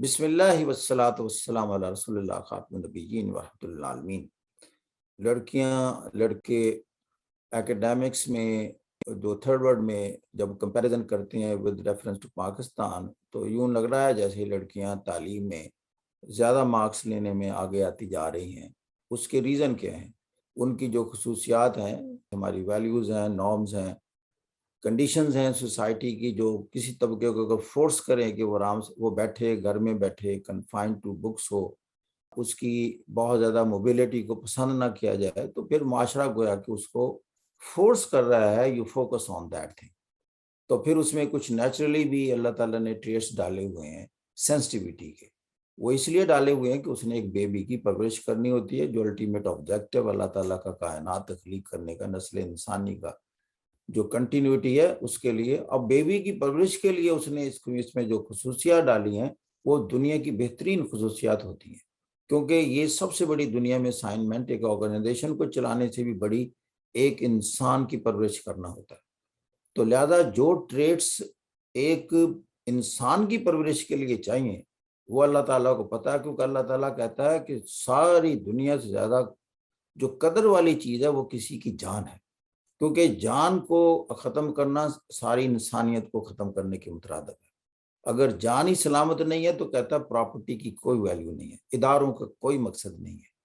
بسم اللہ والصلاۃ والسلام علی رسول اللہ خاتم النبیین ورحمۃ اللہ عالمین۔ لڑکیاں لڑکے ایکڈیمکس میں جو تھرڈ ورلڈ میں جب کمپیریزن کرتے ہیں ود ریفرنس ٹو پاکستان، تو یوں لگ رہا ہے جیسے لڑکیاں تعلیم میں زیادہ مارکس لینے میں آگے آتی جا رہی ہیں۔ اس کے ریزن کیا ہیں؟ ان کی جو خصوصیات ہیں، ہماری ویلیوز ہیں، نارمز ہیں، کنڈیشنز ہیں سوسائٹی کی، جو کسی طبقے کو اگر فورس کریں کہ وہ آرام سے وہ بیٹھے گھر میں بیٹھے کنفائن ٹو بکس ہو، اس کی بہت زیادہ موبیلٹی کو پسند نہ کیا جائے، تو پھر معاشرہ گویا کہ اس کو فورس کر رہا ہے you focus on that thing. تو پھر اس میں کچھ نیچرلی بھی اللہ تعالیٰ نے ٹریٹس ڈالے ہوئے ہیں سینسٹیویٹی کے۔ وہ اس لیے ڈالے ہوئے ہیں کہ اس نے ایک بیبی کی پرورش کرنی ہوتی ہے، جو الٹیمیٹ آبجیکٹو اللہ تعالیٰ کا کائنات تخلیق کرنے کا، نسل انسانی کا جو کنٹینیوٹی ہے، اس کے لیے اب بیبی کی پرورش کے لیے اس نے اس میں جو خصوصیات ڈالی ہیں وہ دنیا کی بہترین خصوصیات ہوتی ہیں، کیونکہ یہ سب سے بڑی دنیا میں اسائنمنٹ ایک آرگنائزیشن کو چلانے سے بھی بڑی ایک انسان کی پرورش کرنا ہوتا ہے۔ تو لہذا جو ٹریٹس ایک انسان کی پرورش کے لیے چاہیے وہ اللہ تعالیٰ کو پتا ہے، کیونکہ اللہ تعالیٰ کہتا ہے کہ ساری دنیا سے زیادہ جو قدر والی چیز ہے وہ کسی کی جان ہے، کیونکہ جان کو ختم کرنا ساری انسانیت کو ختم کرنے کے مترادف ہے۔ اگر جان ہی سلامت نہیں ہے تو کہتا ہے پراپرٹی کی کوئی ویلیو نہیں ہے، اداروں کا کوئی مقصد نہیں ہے۔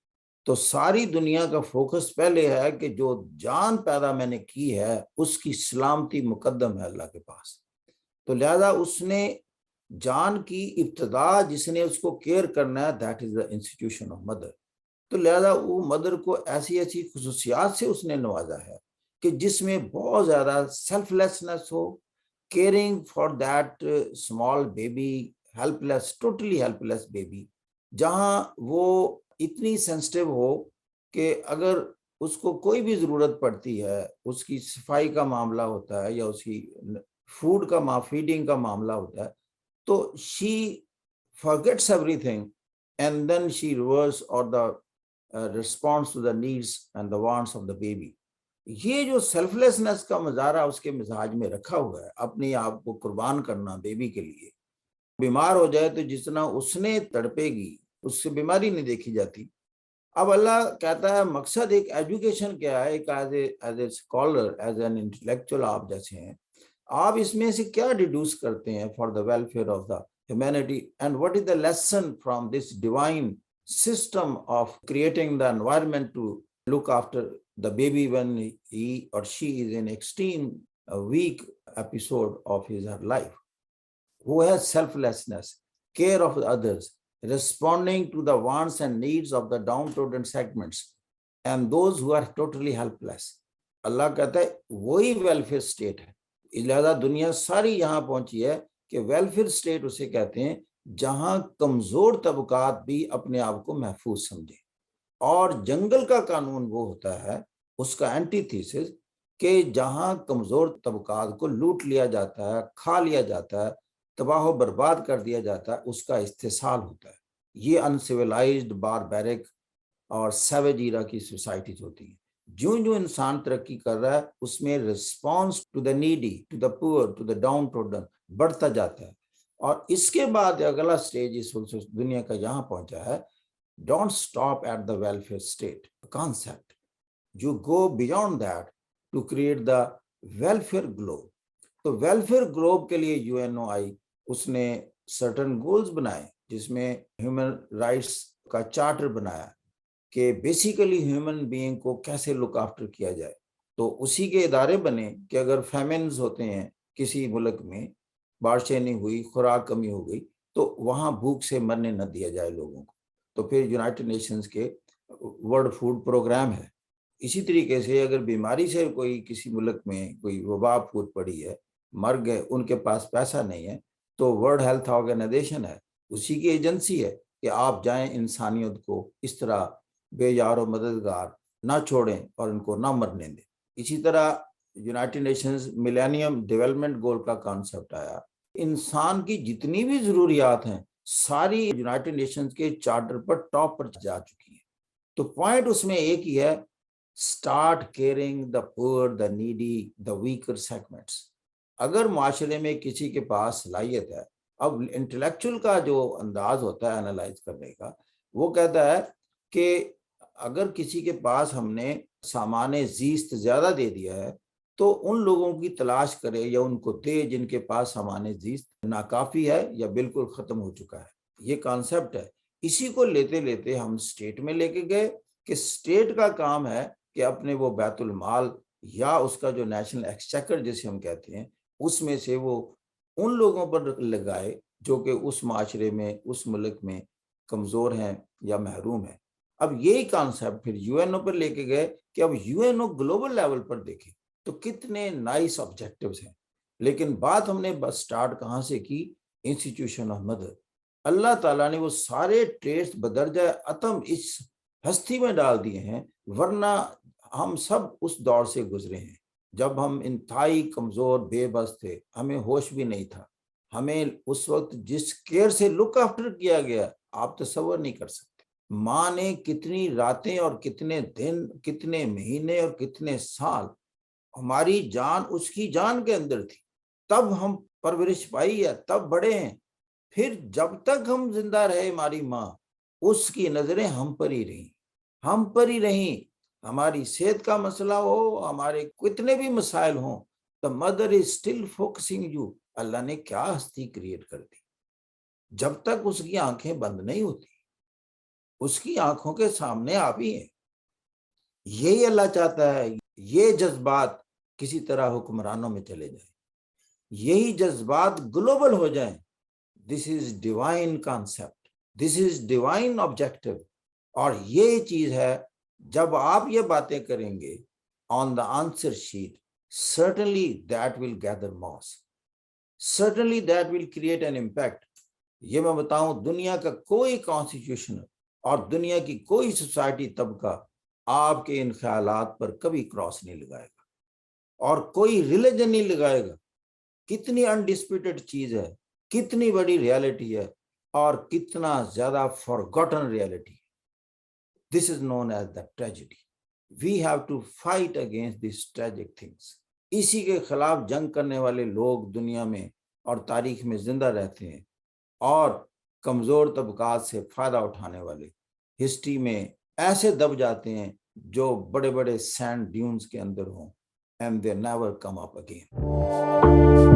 تو ساری دنیا کا فوکس پہلے ہے کہ جو جان پیدا میں نے کی ہے اس کی سلامتی مقدم ہے اللہ کے پاس۔ تو لہذا اس نے جان کی ابتدا جس نے اس کو کیئر کرنا ہے، that is the institution of mother. تو لہذا وہ مدر کو ایسی ایسی خصوصیات سے اس نے نوازا ہے کہ جس میں بہت زیادہ سیلف لیسنس ہو، caring for that small baby, helpless, totally helpless baby, جہاں وہ اتنی سینسٹیو ہو کہ اگر اس کو کوئی بھی ضرورت پڑتی ہے، اس کی صفائی کا معاملہ ہوتا ہے یا اس کی فوڈ کا فیڈنگ کا معاملہ ہوتا ہے، تو شی forgets everything and then she reverse or the response to the needs and the wants of the baby۔ یہ جو سیلف لیسنس کا مظاہرہ اس کے مزاج میں رکھا ہوا ہے، اپنے آپ کو قربان کرنا بیبی کے لیے، بیمار ہو جائے تو جتنا اس نے تڑپے گی اس سے بیماری نہیں دیکھی جاتی۔ اب اللہ کہتا ہے مقصد ایک ایجوکیشن کیا ہے، ایک as a scholar, as an intellectual آپ جیسے ہیں، آپ اس میں سے کیا ڈیڈیوس کرتے ہیں for the welfare of the humanity, and what is the lesson from this divine system of creating the environment to look after the baby when he or she is in extreme weak episode of his or her life, who has selflessness, care of others, responding to the wants and needs of the downtrodden segments and those who are totally helpless۔ اللہ کہتا ہے وہی welfare state ہے۔ لہذا دنیا ساری یہاں پہنچی ہے کہ ویلفیئر اسٹیٹ اسے کہتے ہیں جہاں کمزور طبقات بھی اپنے آپ کو محفوظ سمجھیں، اور جنگل کا قانون وہ ہوتا ہے، اس کا اینٹی تھیسس، کہ جہاں کمزور طبقات کو لوٹ لیا جاتا ہے، کھا لیا جاتا ہے، تباہ و برباد کر دیا جاتا ہے، اس کا استحصال ہوتا ہے۔ یہ انسیولائزڈ، باربیرک اور سیویج ایرا کی سوسائٹیز ہوتی ہیں۔ جو انسان ترقی کر رہا ہے اس میں response to the needy, to the poor, to the down ٹروڈن بڑھتا جاتا ہے۔ اور اس کے بعد اگلا سٹیج اس دنیا کا یہاں پہنچا ہے، don't stop at the welfare state concept, you go beyond that to create the welfare globe. تو ویلفیئر گلوب کے لیے یو این او آئی اس نے سرٹن گولز بنائے، جس میں ہیومن رائٹس کا چارٹر بنایا کہ بیسیکلی ہیومن بینگ کو کیسے لک آفٹر کیا جائے۔ تو اسی کے ادارے بنے کہ اگر فیمنز ہوتے ہیں کسی ملک میں، بارشیں نہیں ہوئی، خوراک کمی ہو گئی، تو وہاں بھوک سے مرنے نہ دیا جائے لوگوں کو۔ تو پھر یونائٹڈ نیشنز کے ورلڈ فوڈ پروگرام ہے۔ اسی طریقے سے اگر بیماری سے کوئی کسی ملک میں کوئی وبا پھوٹ پڑی ہے، مر گئے، ان کے پاس پیسہ نہیں ہے، تو ورلڈ ہیلتھ آرگنائزیشن ہے، اسی کی ایجنسی ہے کہ آپ جائیں انسانیت کو اس طرح بے یار و مددگار نہ چھوڑیں اور ان کو نہ مرنے دیں۔ اسی طرح یونائٹڈ نیشنز ملینیم ڈیولپمنٹ گول کا کانسیپٹ آیا۔ انسان کی جتنی بھی ضروریات ہیں ساری یونائٹڈ نیشنز کے چارٹر پر ٹاپ پر جا چکی ہیں۔ تو پوائنٹ اس میں ایک ہی ہے، اسٹارٹ کیئرنگ دا پور، the needy, the weaker segments. اگر معاشرے میں کسی کے پاس صلاحیت ہے اب انٹلیکچوئل کا جو انداز ہوتا ہے انالائز کرنے کا، وہ کہتا ہے کہ اگر کسی کے پاس ہم نے سامان زیست زیادہ دے دیا ہے تو ان لوگوں کی تلاش کرے یا ان کو دے جن کے پاس سامان زیست ناکافی ہے یا بالکل ختم ہو چکا ہے. یہ کانسیپٹ ہے. اسی کو لیتے لیتے ہم سٹیٹ میں لے کے گئے کہ سٹیٹ کا کام ہے کہ اپنے وہ بیت المال یا اس کا جو نیشنل ایکسچیکر جسے ہم کہتے ہیں اس میں سے وہ ان لوگوں پر لگائے جو کہ اس معاشرے میں اس ملک میں کمزور ہیں یا محروم ہیں. اب یہی کانسیپٹ پھر یو این او پر لے کے گئے کہ اب U N O global level پر دیکھیں تو کتنے نائس آبجیکٹیوز ہیں. لیکن بات ہم نے بس سٹارٹ کہاں سے کی؟ Institution of mother. اللہ تعالیٰ نے وہ سارے ٹریس بدرجہ اتم اس ہستی میں ڈال دیے ہیں، ورنہ ہم سب اس دور سے گزرے ہیں جب ہم انتہائی کمزور بے بس تھے، ہمیں ہوش بھی نہیں تھا. ہمیں اس وقت جس کیئر سے لک آفٹر کیا گیا آپ تصور نہیں کر سکتے. ماں نے کتنی راتیں اور کتنے دن، کتنے مہینے اور کتنے سال، ہماری جان اس کی جان کے اندر تھی، تب ہم پرورش پائی ہے، تب بڑے ہیں. پھر جب تک ہم زندہ رہے ہماری ماں، اس کی نظریں ہم پر ہی رہیں، ہم پر ہی رہیں. ہماری صحت کا مسئلہ ہو، ہمارے کتنے بھی مسائل ہوں، the mother is still focusing you. اللہ نے کیا ہستی کریٹ کر دی. جب تک اس کی آنکھیں بند نہیں ہوتی، اس کی آنکھوں کے سامنے آپ ہی ہیں. یہی اللہ چاہتا ہے، یہ جذبات کسی طرح حکمرانوں میں چلے جائیں، یہی جذبات گلوبل ہو جائیں. This is divine concept, this is divine objective. اور یہ چیز ہے جب آپ یہ باتیں کریں گے on the answer sheet, certainly that will gather mass, certainly that will create an impact. یہ میں بتاؤں، دنیا کا کوئی کانسٹیٹیوشن اور دنیا کی کوئی سوسائٹی طبقہ آپ کے ان خیالات پر کبھی کراس نہیں لگائے گا، اور کوئی ریلیجن نہیں لگائے گا. کتنی انڈسپیوٹڈ چیز ہے، کتنی بڑی ریالٹی ہے، اور کتنا زیادہ فارگوٹن reality. This is known as the tragedy. We have to fight against these tragic things. اسی کے خلاف جنگ کرنے والے لوگ دنیا میں اور تاریخ میں زندہ رہتے ہیں، اور کمزور طبقات سے فائدہ اٹھانے والے ہسٹری میں ایسے دب جاتے ہیں جو بڑے بڑے سینڈ ڈیونز کے اندر ہوں، and they never come up again.